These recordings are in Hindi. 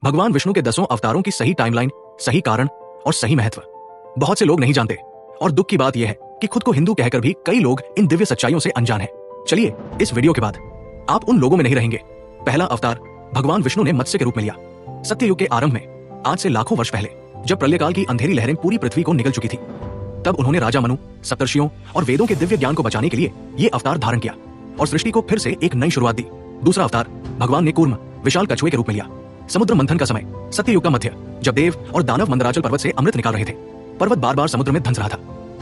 भगवान विष्णु के 10 अवतारों की सही टाइमलाइन, सही कारण और सही महत्व बहुत से लोग नहीं जानते और दुख की बात यह है कि खुद को हिंदू कहकर भी कई लोग इन दिव्य सच्चाइयों से अनजान हैं। चलिए इस वीडियो के बाद आप उन लोगों में नहीं रहेंगे। पहला अवतार भगवान विष्णु ने मत्स्य के रूप में लिया। सत्ययुग के आरंभ में, आज से लाखों वर्ष पहले, जब प्रलयकाल की अंधेरी लहरें पूरी पृथ्वी को निगल चुकी थी, तब उन्होंने राजा मनु, सप्तर्षियों और वेदों के दिव्य ज्ञान को बचाने के लिए ये अवतार धारण किया और सृष्टि को फिर से एक नई शुरुआत दी। दूसरा अवतार भगवान ने कूर्म, विशाल कछुए के रूप में लिया। समुद्र मंथन का समय, सत्ययुग का मध्य, जब देव और दानव मंदराचल पर्वत से अमृत निकाल रहे थे। पर्वत बार बार समुद्र में धंस रहा था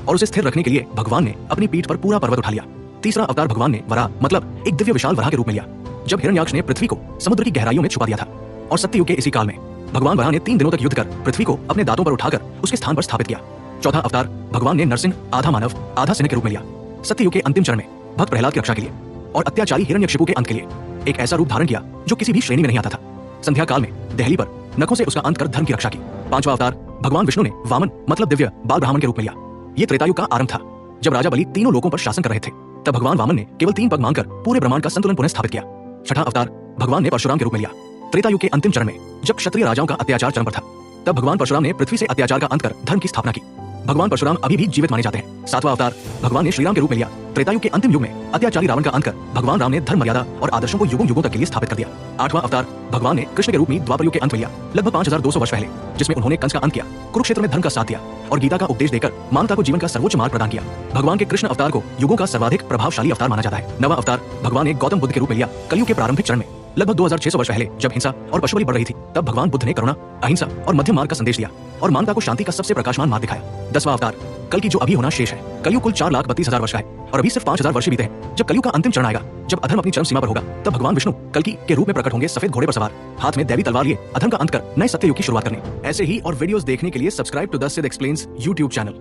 और उसे स्थिर रखने के लिए भगवान ने अपनी पीठ पर पूरा पर्वत उठा लिया। तीसरा अवतार भगवान ने वराह मतलब एक दिव्य विशाल वराह के रूप में लिया, जब हिरण्याक्ष ने पृथ्वी को समुद्र की गहराइयों में छुपा दिया था। और सत्ययुग के इसी काल में भगवान वराह ने 3 दिनों तक युद्ध कर पृथ्वी को अपने दांतों पर उठाकर उसके स्थान पर स्थापित किया। चौथा अवतार भगवान ने नरसिंह, आधा मानव आधा सिंह के रूप में लिया। सत्ययुग के अंतिम चरण में भक्त प्रहलाद की रक्षा के लिए और अत्याचारी हिरण्यकशिपु के अंत के लिए एक ऐसा रूप धारण किया जो किसी भी श्रेणी में नहीं आता था। संध्या काल में दहली पर नखों से उसका अंत कर धर्म की रक्षा की। पांचवा अवतार भगवान विष्णु ने वामन मतलब दिव्य बाल ब्राह्मण के रूप में लिया। ये त्रेतायुग का आरंभ था, जब राजा बलि तीनों लोकों पर शासन कर रहे थे। तब भगवान वामन ने केवल 3 पग मांगकर पूरे ब्रह्मांड का संतुलन पुनः स्थापित किया। छठा अवतार भगवान ने परशुराम के रूप में लिया। त्रेतायुग के अंतिम चरण में, जब क्षत्रिय राजाओं का अत्याचार चरम पर था, तब भगवान परशुराम ने पृथ्वी से अत्याचार का अंत कर धर्म की स्थापना की। भगवान परशुराम अभी भी जीवित माने जाते हैं। सातवां अवतार भगवान ने श्रीराम के रूप में लिया। त्रेतायुग के अंतिम युग में अत्याचारी रावण का अंत कर भगवान राम ने धर्म, मर्यादा और आदर्शों को युगों युगों तक के लिए स्थापित कर दिया। आठवां अवतार भगवान ने कृष्ण के रूप में द्वापर युग के अंत में लिया, लगभग 5200 वर्ष पहले, जिसमें उन्होंने कंस का अंत किया, कुरुक्षेत्र में धर्म का साथ दिया और गीता का उपदेश देकर मानवता को जीवन का सर्वोच्च मार्ग प्रदान किया। भगवान के कृष्ण अवतार को युगों का सर्वाधिक प्रभावशाली अवतार माना जाता है। नवां अवतार भगवान ने गौतम बुद्ध के रूप में लिया। कलयुग के प्रारंभिक चरण में, लगभग 2600 वर्ष पहले, जब हिंसा और पशुबलि बढ़ रही थी, तब भगवान बुद्ध ने करुणा, अहिंसा और मध्यम मार्ग का संदेश दिया और मानवता को शांति का सबसे प्रकाशमान मार्ग दिखाया। 10वां अवतार कल की जो अभी होना शेष है। कलयुग कुल 4,32,000 वर्ष का है और अभी सिर्फ 5,000 वर्ष बीते हैं। जब कलयुग का अंतिम चरण आएगा, जब अधर्म अपनी चरम सीमा पर होगा, तब भगवान विष्णु कल्कि के रूप में प्रकट होंगे, सफेद घोड़े पर सवार, हाथ में दैवी तलवार लिए अधर्म का अंत कर नए सत्ययुग की शुरुआत करने। ऐसे ही और वीडियोस देखने के लिए सब्सक्राइब टू द सिद्ध एक्सप्लेन्स यूट्यूब चैनल।